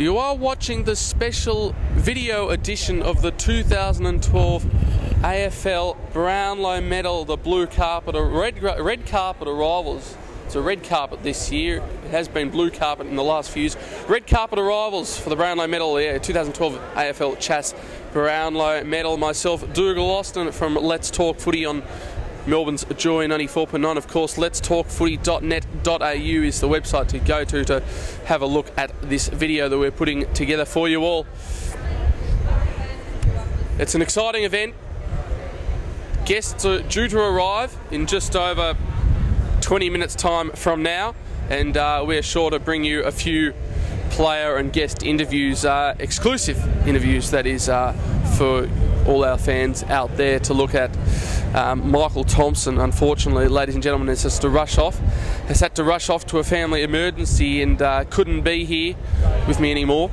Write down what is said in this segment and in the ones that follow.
You are watching the special video edition of the 2012 AFL Brownlow Medal, the blue carpet, red carpet arrivals. It's a red carpet this year. It has been blue carpet in the last few years. Red carpet arrivals for the Brownlow Medal, 2012 AFL Chas Brownlow Medal. Myself, Dougal Austin from Let's Talk Footy on Melbourne's Joy 94.9. Of course, letstalkfooty.net.au is the website to go to have a look at this video that we're putting together for you all. It's an exciting event. Guests are due to arrive in just over 20 minutes time from now, and we're sure to bring you a few player and guest interviews, exclusive interviews that is, for all our fans out there to look at. Michael Thompson, unfortunately, ladies and gentlemen, has had to rush off to a family emergency and couldn't be here with me anymore.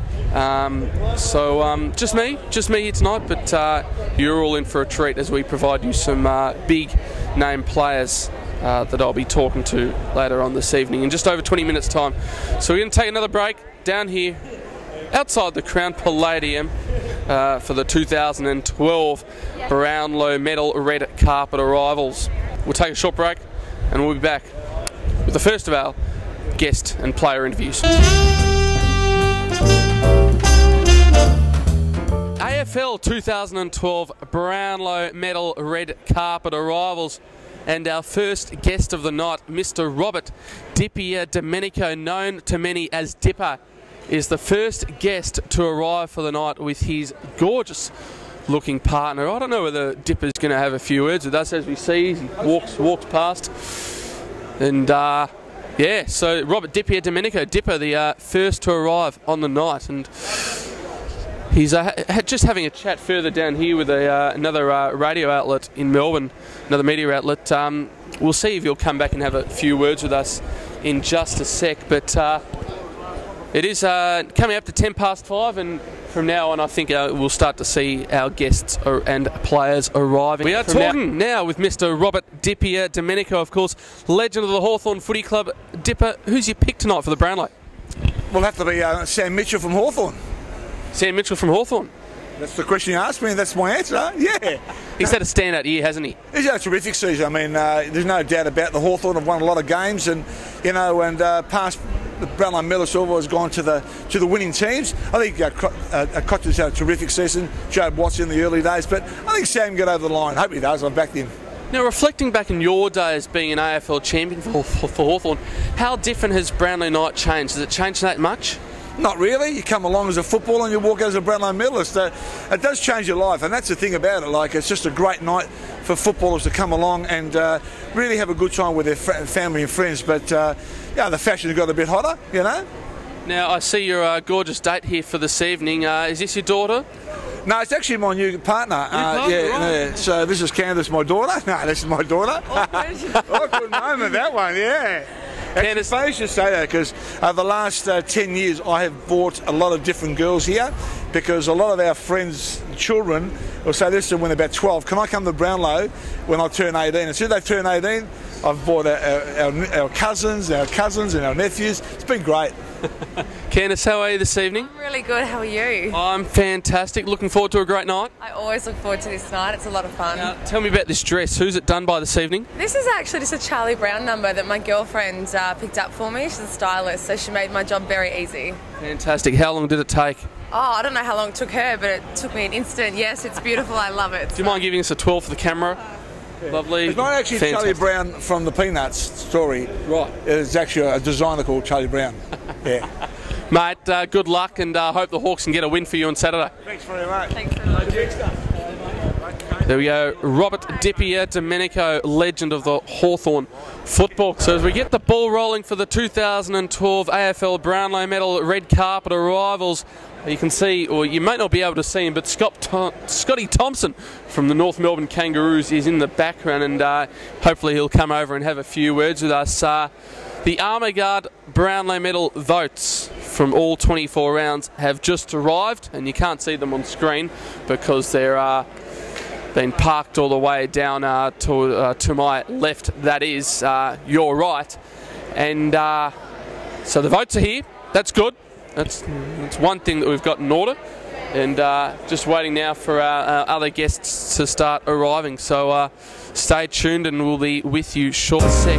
Just me here tonight, but you're all in for a treat as we provide you some big name players that I'll be talking to later on this evening in just over 20 minutes time. So we're going to take another break down here outside the Crown Palladium for the 2012 Brownlow Medal red carpet arrivals. We'll take a short break and we'll be back with the first of our guest and player interviews. AFL 2012 Brownlow Medal red carpet arrivals, and our first guest of the night, Mr. Robert Domenico, known to many as Dipper, is the first guest to arrive for the night with his gorgeous looking partner. I don't know whether Dipper's going to have a few words with us as we see. He walks past. And yeah, so Robert Domenico, Dipper, the first to arrive on the night. And he's just having a chat further down here with another radio outlet in Melbourne, another media outlet. We'll see if he'll come back and have a few words with us in just a sec. But it is coming up to 5:10, and from now on I think we'll start to see our guests and players arriving. We are talking now with Mr. Robert Domenico, of course, legend of the Hawthorn Footy Club. Dipper, who's your pick tonight for the Brownlow? Will have to be Sam Mitchell from Hawthorn. Sam Mitchell from Hawthorn? That's the question you asked me, and that's my answer. Yeah. He's had a standout year, hasn't he? He's had a terrific season. I mean, there's no doubt about the Hawthorn have won a lot of games, and past the Brownlow Medal Silver has gone to the winning teams. I think Cotter's had a terrific season. Joe Watts in the early days, but I think Sam can get over the line. Hope he does. I've backed him. Now, reflecting back in your days being an AFL champion for Hawthorn, how different has Brownlow night changed? Has it changed that much? Not really. You come along as a footballer and you walk out as a Brownlow medalist. It does change your life, and that's the thing about it. Like, it's just a great night for footballers to come along and really have a good time with their family and friends. But yeah, the fashion's got a bit hotter, you know. Now, I see your gorgeous date here for this evening. Is this your daughter? No, it's actually my new partner. Right. Yeah. So this is Candace, my daughter. No, this is my daughter. Awkward moment, that one. Yeah. Candace, I should say that because over the last 10 years I have brought a lot of different girls here, because a lot of our friends' children will say this when they're about 12, can I come to Brownlow when I turn 18? As soon as they turn 18, I've brought our cousins and our nephews. It's been great. Candace, how are you this evening? I'm really good, how are you? I'm fantastic, looking forward to a great night. I always look forward to this night, it's a lot of fun. Now, tell me about this dress. Who's it done by this evening? This is actually just a Charlie Brown number that my girlfriend picked up for me. She's a stylist, so she made my job very easy. Fantastic. How long did it take? Oh, I don't know how long it took her, but it took me an instant. Yes, it's beautiful, I love it. Do you mind giving us a 12 for the camera? Yeah. Lovely. It's not actually fantastic. Charlie Brown from the Peanuts story. Right. It's actually a designer called Charlie Brown. Yeah. Mate, good luck, and hope the Hawks can get a win for you on Saturday. Thanks very much. Thanks very much. There we go, Robert Domenico, legend of the Hawthorn football. So as we get the ball rolling for the 2012 AFL Brownlow Medal red carpet arrivals, you can see, or you might not be able to see him, but Scotty Thompson from the North Melbourne Kangaroos is in the background, and hopefully he'll come over and have a few words with us. The Armour Guard Brownlow Medal votes from all 24 rounds have just arrived, and you can't see them on screen because they're been parked all the way down to my left, that is your right. And so the votes are here, that's good. That's one thing that we've got in order. And just waiting now for our other guests to start arriving. So stay tuned and we'll be with you shortly.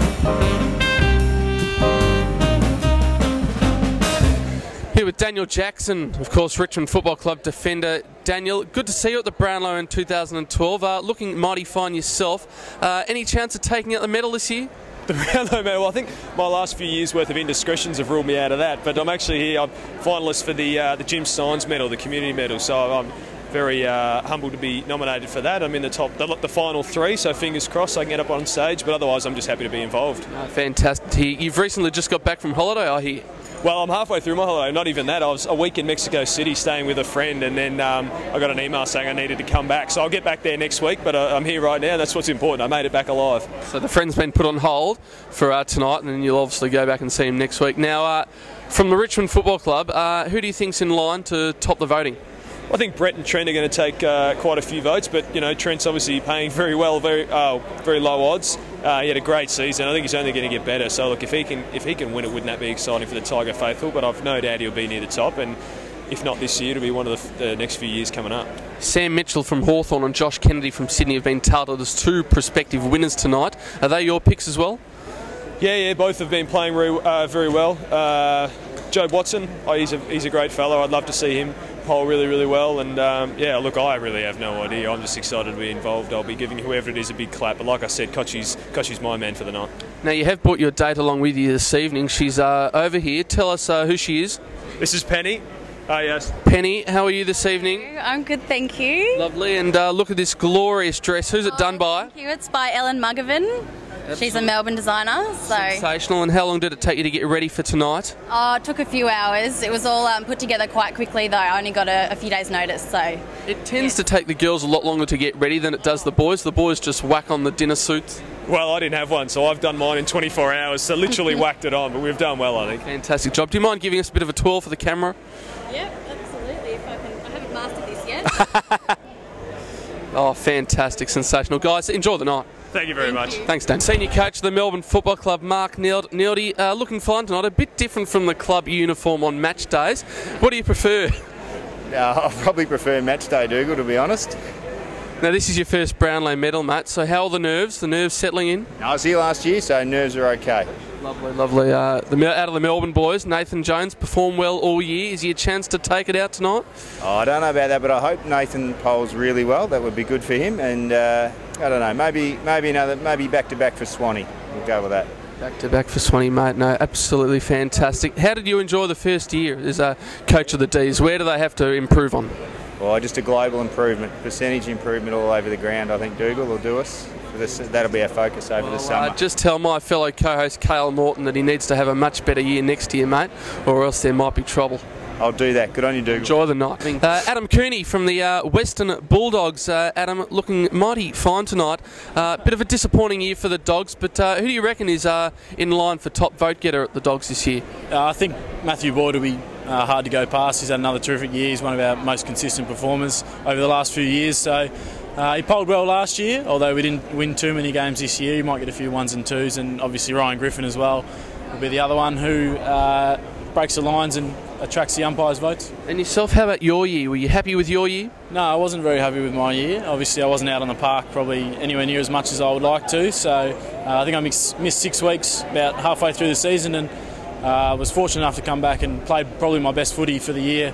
Here with Daniel Jackson, of course, Richmond Football Club defender. Daniel, good to see you at the Brownlow in 2012. Looking mighty fine yourself. Any chance of taking out the medal this year? The Brownlow medal, well, I think my last few years' worth of indiscretions have ruled me out of that, but I'm actually here. I'm finalist for the Jim Steins medal, the community medal, so I'm very humbled to be nominated for that. I'm in the final 3, so fingers crossed I can get up on stage, but otherwise I'm just happy to be involved. Fantastic. You've recently just got back from holiday, I hear. Well, I'm halfway through my holiday, not even that. I was a week in Mexico City staying with a friend, and then I got an email saying I needed to come back. So I'll get back there next week, but I'm here right now. That's what's important. I made it back alive. So the friend's been put on hold for tonight, and then you'll obviously go back and see him next week. Now, from the Richmond Football Club, who do you think's in line to top the voting? I think Brett and Trent are going to take quite a few votes, but you know Trent's obviously paying very well, very low odds. He had a great season. I think he's only going to get better. So look, if he can win it, wouldn't that be exciting for the Tiger faithful? But I've no doubt he'll be near the top, and if not this year, it'll be one of the next few years coming up. Sam Mitchell from Hawthorn and Josh Kennedy from Sydney have been touted as 2 prospective winners tonight. Are they your picks as well? Yeah, both have been playing very well. Joe Watson, he's a great fellow. I'd love to see him poll really well, and yeah, look, I really have no idea. I'm just excited to be involved. I'll be giving whoever it is a big clap, but like I said, Kochi's my man for the night. Now, you have brought your date along with you this evening. She's over here. Tell us who she is. This is Penny. Yes. Penny, how are you this evening? I'm good, thank you. Lovely, and look at this glorious dress. Who's it done by? Thank you. It's by Ellen Muggervan. She's a Melbourne designer. So. Sensational. And how long did it take you to get ready for tonight? It took a few hours. It was all put together quite quickly, though. I only got a few days' notice. So it tends to take the girls a lot longer to get ready than it does the boys. The boys just whack on the dinner suits. Well, I didn't have one, so I've done mine in 24 hours, so literally whacked it on, but we've done well, I think. Fantastic job. Do you mind giving us a bit of a twirl for the camera? Yep, absolutely. If I haven't mastered this yet. Oh, fantastic. Sensational. Guys, enjoy the night. Thank you very much. Thanks, Dan. Senior coach of the Melbourne Football Club, Mark Neildy, looking fine tonight. A bit different from the club uniform on match days. What do you prefer? I probably prefer match day, Dougal, to be honest. Now, this is your first Brownlow medal, mate, so how are the nerves? The nerves settling in? I was here last year, so nerves are okay. Lovely. Out of the Melbourne boys, Nathan Jones performed well all year. Is he a chance to take it out tonight? I don't know about that, but I hope Nathan polls really well. That would be good for him, and I don't know, maybe back-to-back for Swanee. We'll go with that. Back-to-back for Swanee, mate. No, absolutely fantastic. How did you enjoy the first year as a coach of the D's? Where do they have to improve on? Well, just a global improvement, percentage improvement all over the ground. I think Dougal will do us. That'll be our focus over the summer. Just tell my fellow co-host Cale Norton that he needs to have a much better year next year, mate, or else there might be trouble. I'll do that. Good on you, Dougal. Enjoy the night. Adam Cooney from the Western Bulldogs. Adam, looking mighty fine tonight. Bit of a disappointing year for the Dogs, but who do you reckon is in line for top vote getter at the Dogs this year? I think Matthew Boyd will be hard to go past. He's had another terrific year. He's one of our most consistent performers over the last few years. So he polled well last year, although we didn't win too many games this year. He might get a few 1s and 2s, and obviously Ryan Griffin as well will be the other one who breaks the lines and attracts the umpires' votes. And yourself, how about your year? Were you happy with your year? No, I wasn't very happy with my year. Obviously, I wasn't out on the park probably anywhere near as much as I would like to. So I think I missed 6 weeks about halfway through the season, and was fortunate enough to come back and played probably my best footy for the year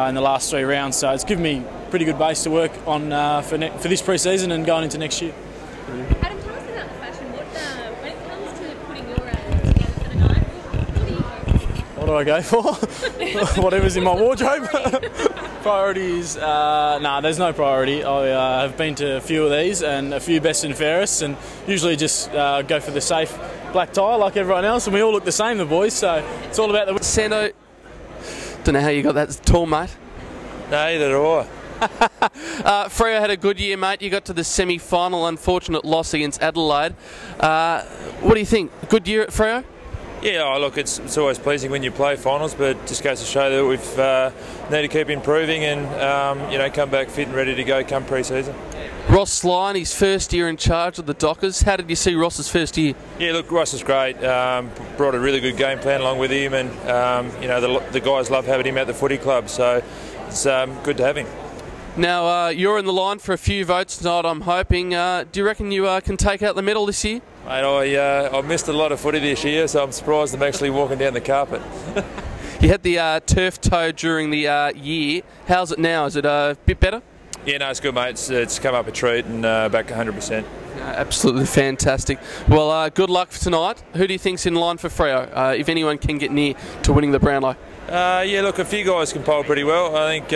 in the last 3 rounds. So it's given me a pretty good base to work on for this pre-season and going into next year. Adam, tell us about the fashion. When it comes to putting your outfit together for the night, what do you go for? What do I go for? Whatever's in my wardrobe. Priorities? There's no priority. I have been to a few of these and a few best and fairest, and usually just go for the safe black tie like everyone else, and we all look the same, the boys, so it's all about the... Sando, don't know how you got that tall, mate. No, either do I. Freo had a good year, mate. You got to the semi-final, unfortunate loss against Adelaide. What do you think? Good year at Freo? Yeah, look, it's always pleasing when you play finals, but just goes to show that we've need to keep improving and come back fit and ready to go come pre-season. Ross Lyon, his first year in charge of the Dockers. How did you see Ross's first year? Yeah, look, Ross is great. Brought a really good game plan along with him, and the guys love having him at the footy club, so it's good to have him. Now, you're in the line for a few votes tonight, I'm hoping. Do you reckon you can take out the medal this year? Mate, I missed a lot of footy this year, so I'm surprised I'm actually walking down the carpet. You had the turf toe during the year. How's it now? Is it a bit better? Yeah, no, it's good, mate. It's come up a treat and back 100%. Absolutely fantastic. Well, good luck for tonight. Who do you think's in line for Freo, if anyone can get near to winning the Brownlow? Yeah, look, a few guys can poll pretty well. I think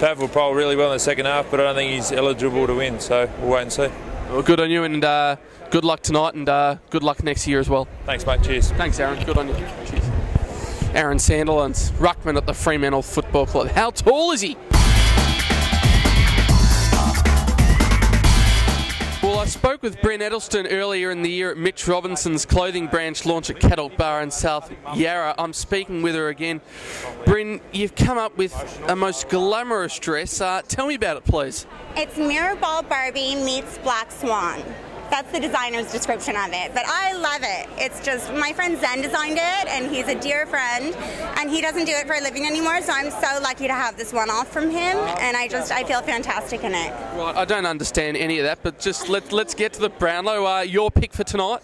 Pav will poll really well in the second half, but I don't think he's eligible to win, so we'll wait and see. Well, good on you, and good luck tonight, and good luck next year as well. Thanks, mate. Cheers. Thanks, Aaron. Good on you. Cheers. Aaron Sandilands, ruckman at the Fremantle Football Club. How tall is he? Well, I spoke with Brynne Edelstein earlier in the year at Mitch Robinson's clothing branch launch at Cattle Bar in South Yarra. I'm speaking with her again. Brynne, you've come up with a most glamorous dress. Tell me about it, please. It's Mirrorball Barbie meets Black Swan. That's the designer's description of it, but I love it. It's just, my friend Zen designed it, and he's a dear friend, and he doesn't do it for a living anymore, so I'm so lucky to have this one-off from him, and I feel fantastic in it. Right, I don't understand any of that, but just let's get to the Brownlow. Your pick for tonight?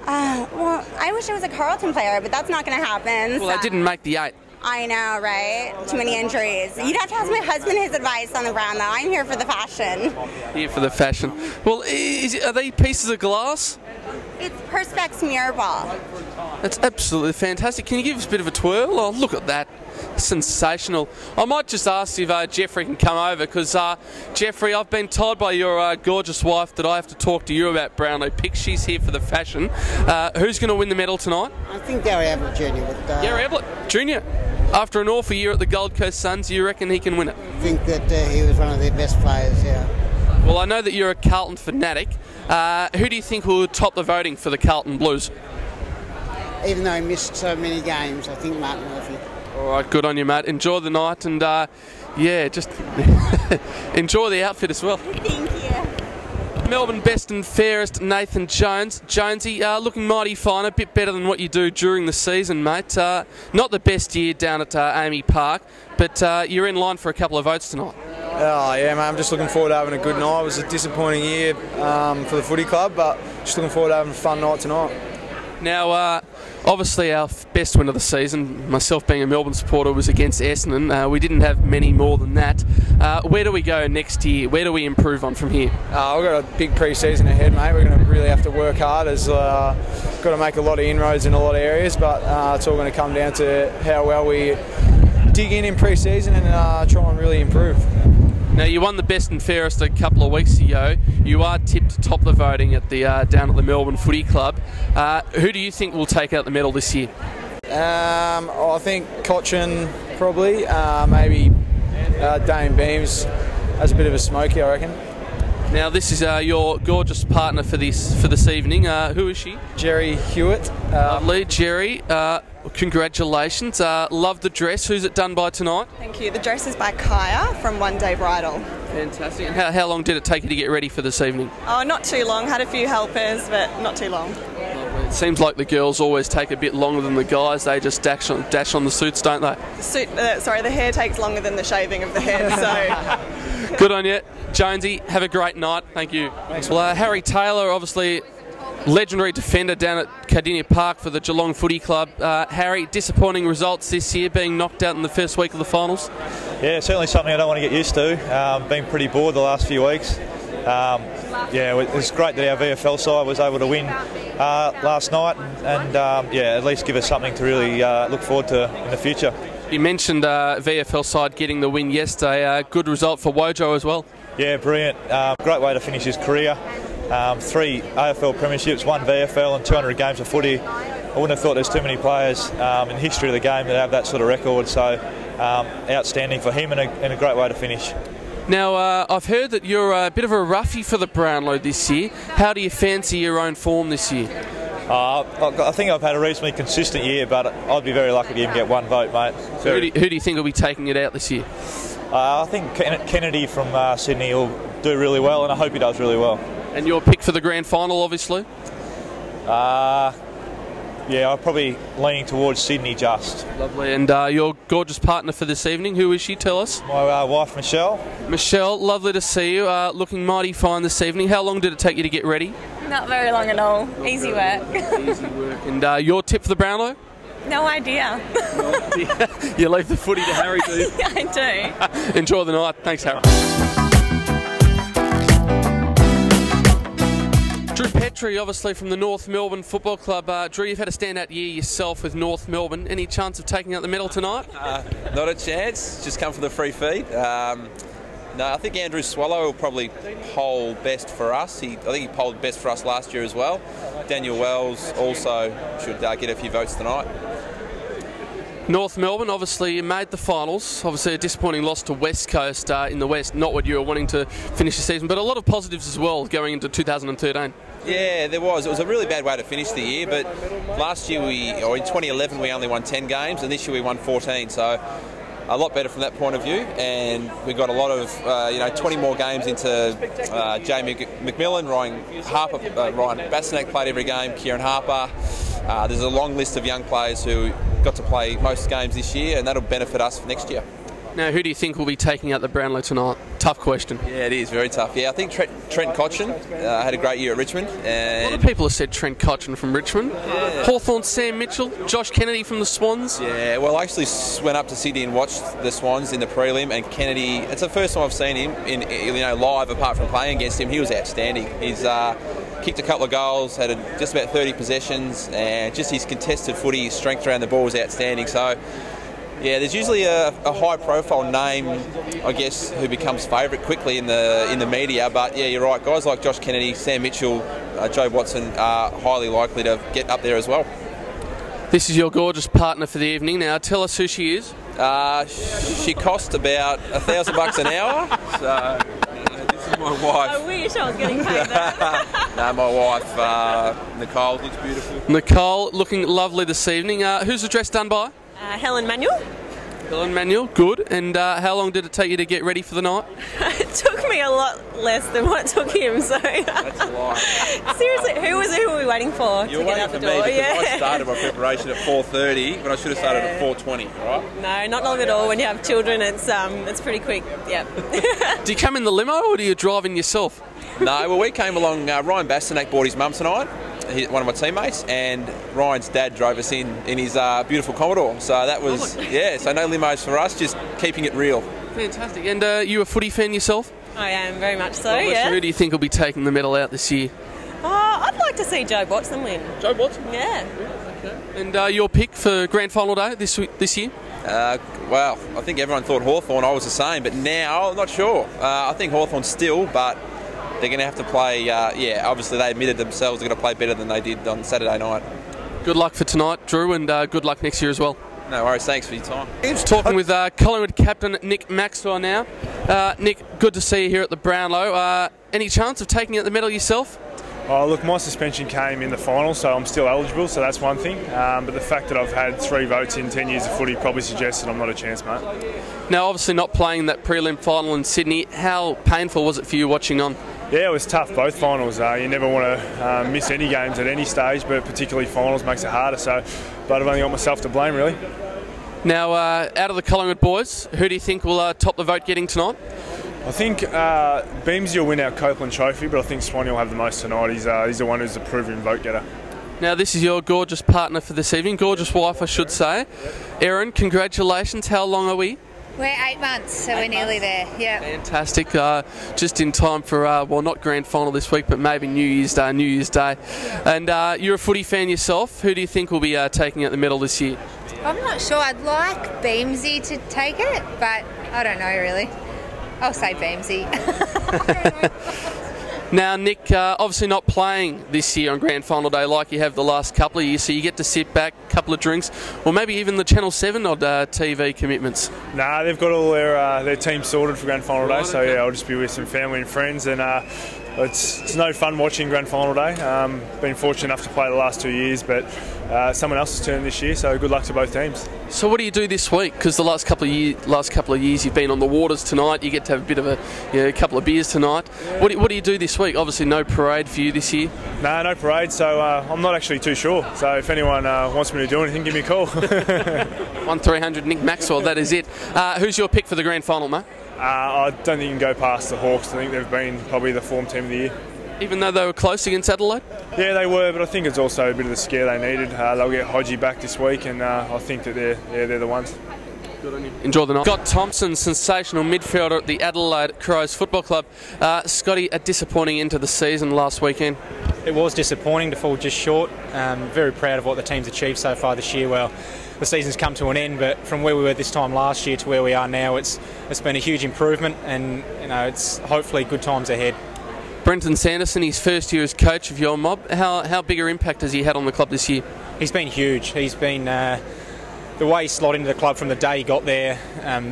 Well, I wish I was a Carlton player, but that's not going to happen. Well, they didn't make the 8. I know, right? Too many injuries. You'd have to ask my husband his advice on the Brownlow. I'm here for the fashion. Here for the fashion. Well, are they pieces of glass? It's Perspex Mirrorball. That's absolutely fantastic. Can you give us a bit of a twirl? Oh, look at that. Sensational. I might just ask if Jeffrey can come over, because Jeffrey, I've been told by your gorgeous wife that I have to talk to you about Brownlow picks. She's here for the fashion. Who's going to win the medal tonight? I think Gary Ablett Jr. Gary Ablett Jr. After an awful year at the Gold Coast Suns, you reckon he can win it? I think that he was one of their best players, yeah. Well, I know that you're a Carlton fanatic. Who do you think will top the voting for the Carlton Blues? Even though he missed so many games, I think Martin Murphy. All right, good on you, mate. Enjoy the night, and yeah, just enjoy the outfit as well. Thank you. Melbourne best and fairest, Nathan Jones. Jonesy, looking mighty fine, a bit better than what you do during the season, mate. Not the best year down at Amy Park, but you're in line for a couple of votes tonight. Oh, yeah, mate, I'm just looking forward to having a good night. It was a disappointing year for the footy club, but just looking forward to having a fun night tonight. Now, obviously our best win of the season, myself being a Melbourne supporter, was against Essendon. We didn't have many more than that. Where do we go next year? Where do we improve on from here? We've got a big pre-season ahead, mate. We're going to really have to work hard. Got to make a lot of inroads in a lot of areas, but it's all going to come down to how well we dig in pre-season and try and really improve. Now, you won the best and fairest a couple of weeks ago. You are tipped to top the voting at the down at the Melbourne Footy Club. Who do you think will take out the medal this year? I think Cochin probably. Maybe Dane Beams has a bit of a smoky, I reckon. Now, this is your gorgeous partner for this evening. Who is she? Jerry Hewitt. Lovely, Jerry. Congratulations. Love the dress. Who's it done by tonight? Thank you. The dress is by Kaya from One Day Bridal. Fantastic. And how long did it take you to get ready for this evening? Oh, not too long. Had a few helpers, but not too long. Lovely. It seems like the girls always take a bit longer than the guys. They just dash on the suits, don't they? The hair takes longer than the shaving of the head, so... Good on you. Jonesy, have a great night. Thank you. Thanks. Well, Harry Taylor, obviously legendary defender down at Cardinia Park for the Geelong Footy Club. Harry, disappointing results this year, being knocked out in the first week of the finals. Yeah, certainly something I don't want to get used to. Been pretty bored the last few weeks. Yeah, it was great that our VFL side was able to win last night, and yeah, at least give us something to really look forward to in the future. You mentioned VFL side getting the win yesterday. Good result for Wojo as well. Yeah, brilliant. Great way to finish his career. 3 AFL premierships, 1 VFL and 200 games of footy. I wouldn't have thought there's too many players in the history of the game that have that sort of record, so outstanding for him and a great way to finish. Now, I've heard that you're a bit of a roughie for the Brownlow this year. How do you fancy your own form this year? I think I've had a reasonably consistent year, but I'd be very lucky to even get 1 vote, mate. Who do you think will be taking it out this year? I think Kennedy from Sydney will do really well, and I hope he does really well. And your pick for the grand final, obviously? Yeah, I'm probably leaning towards Sydney just. Lovely. And your gorgeous partner for this evening, who is she? Tell us. My wife, Michelle. Michelle, lovely to see you. Looking mighty fine this evening. How long did it take you to get ready? Not very long at all. Easy work. Easy work. And your tip for the Brownlow? No idea. You leave the footy to Harry, do you? Yeah, I do. Enjoy the night. Thanks, Harry. Drew Petrie, obviously from the North Melbourne Football Club. Drew, you've had a standout year yourself with North Melbourne. Any chance of taking out the medal tonight? Not a chance. Just come for the free feed. No, I think Andrew Swallow will probably poll best for us. I think he polled best for us last year as well. Daniel Wells also should get a few votes tonight. North Melbourne, obviously, made the finals. Obviously, a disappointing loss to West Coast in the West. Not what you were wanting to finish the season, but a lot of positives as well going into 2013. Yeah, there was. It was a really bad way to finish the year, but last year in 2011 we only won 10 games, and this year we won 14. So a lot better from that point of view, and we got a lot of 20 more games into Jamie McMillan, Ryan Bassinak played every game, Kieran Harper. There's a long list of young players who got to play most games this year, and that'll benefit us for next year. Now, who do you think will be taking out the Brownlow tonight? Tough question. Yeah, it is very tough. Yeah, I think Trent Cotchin had a great year at Richmond. And a lot of people have said Trent Cotchin from Richmond. Yeah. Hawthorn, Sam Mitchell, Josh Kennedy from the Swans. Yeah, well, I actually went up to Sydney and watched the Swans in the prelim, and Kennedy, it's the first time I've seen him in live apart from playing against him. He was outstanding. He's kicked a couple of goals, had just about 30 possessions, and just his contested footy, his strength around the ball was outstanding. So, yeah, there's usually a high-profile name, I guess, who becomes favourite quickly in the media. But yeah, you're right. Guys like Josh Kennedy, Sam Mitchell, Joe Watson are highly likely to get up there as well. This is your gorgeous partner for the evening. Now, tell us who she is. She cost about $1,000 an hour. So this is my wife. I wish I was getting paid that. No, my wife, Nicole, looks beautiful. Nicole, looking lovely this evening. Who's the dress done by? Helen Manuel. Helen Manuel, good. And how long did it take you to get ready for the night? It took me a lot less than what it took him, so... That's a lie. Seriously, who were we waiting for You're to get out the door? Me I started my preparation at 4:30, but I should have started at 4:20, right? No, not long at all. When you have children, it's pretty quick, yeah. Do you come in the limo or do you drive in yourself? No, well, we came along, Ryan Bassinak brought his mum tonight, one of my teammates, and Ryan's dad drove us in his beautiful Commodore. So that was, so no limos for us, just keeping it real. Fantastic. And you a footy fan yourself? I am, very much so, well, yeah. Who do you think will be taking the medal out this year? I'd like to see Joe Watson win. Joe Watson? Yeah. Okay. And your pick for grand final day this year? Well, I think everyone thought Hawthorn. I was the same, but now I'm not sure. I think Hawthorn still, but they're going to have to play, obviously they admitted themselves they're going to play better than they did on Saturday night. Good luck for tonight, Drew, and good luck next year as well. No worries, thanks for your time. Talking with Collingwood captain Nick Maxwell now. Nick, good to see you here at the Brownlow. Any chance of taking out the medal yourself? Oh, look, my suspension came in the final, so I'm still eligible, so that's one thing. But the fact that I've had 3 votes in 10 years of footy probably suggests that I'm not a chance, mate. Now, obviously not playing that prelim final in Sydney, how painful was it for you watching on? Yeah, it was tough, both finals. You never want to miss any games at any stage, but particularly finals makes it harder. But I've only got myself to blame, really. Now, out of the Collingwood boys, who do you think will top the vote getting tonight? I think Beamsy will win our Copeland Trophy, but I think Swanee will have the most tonight. He's the one who's the proven vote getter. Now, this is your gorgeous partner for this evening, gorgeous wife, I should say. Erin, congratulations. How long are we? We're 8 months, so we're nearly there. Yeah. Fantastic. Just in time for, not grand final this week, but maybe New Year's Day. And you're a footy fan yourself. Who do you think will be taking out the medal this year? I'm not sure. I'd like Beamsy to take it, but I don't know really. I'll say Beamsy. Now, Nick, obviously not playing this year on Grand Final Day like you have the last couple of years, so you get to sit back, a couple of drinks, or maybe even the Channel 7 odd TV commitments. Nah, they've got all their team sorted for Grand Final Day, so yeah, I'll just be with some family and friends and it's no fun watching grand final day. Been fortunate enough to play the last 2 years, but someone else's turn this year. So good luck to both teams. So what do you do this week? Because the last couple of years you've been on the waters tonight. You get to have a bit of a couple of beers tonight. Yeah. What do you do this week? Obviously no parade for you this year. No parade. So I'm not actually too sure. So if anyone wants me to do anything, give me a call. 1300 Nick Maxwell. That is it. Who's your pick for the grand final, mate? I don't think you can go past the Hawks. I think they've been probably the form team of the year. Even though they were close against Adelaide? Yeah, they were, but I think it's also a bit of the scare they needed. They'll get Hodgie back this week, and I think that they're the ones. Good on you. Enjoy the night. Scott Thompson, sensational midfielder at the Adelaide Crows Football Club. Scotty, a disappointing end to the season last weekend. It was disappointing to fall just short. Very proud of what the team's achieved so far this year. Well, the season's come to an end, but from where we were this time last year to where we are now, it's been a huge improvement, and it's hopefully good times ahead. Brenton Sanderson, his first year as coach of your mob. How big an impact has he had on the club this year? He's been huge. He's been the way he slotted into the club from the day he got there.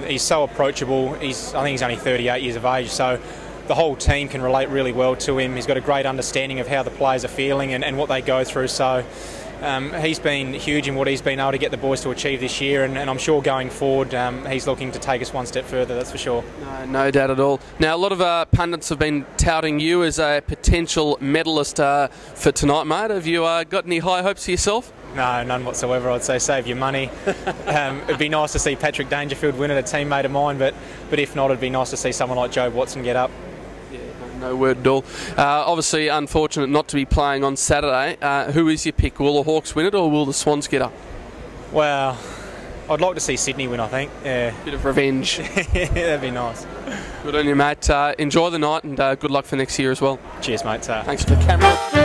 He's so approachable. I think he's only 38 years of age, so the whole team can relate really well to him. He's got a great understanding of how the players are feeling and what they go through. So he's been huge in what he's been able to get the boys to achieve this year, and I'm sure going forward he's looking to take us one step further, that's for sure. No doubt at all. Now, a lot of pundits have been touting you as a potential medalist for tonight, mate. Have you got any high hopes for yourself? No, none whatsoever. I'd say save your money. It'd be nice to see Patrick Dangerfield win it, a teammate of mine, but if not, it'd be nice to see someone like Joe Watson get up. No word at all. Obviously, unfortunate not to be playing on Saturday. Who is your pick? Will the Hawks win it, or will the Swans get up? Well, I'd like to see Sydney win, I think. Yeah. Bit of revenge. That'd be nice. Good on you, mate. Enjoy the night, and good luck for next year as well. Cheers, mate. Thanks for the camera.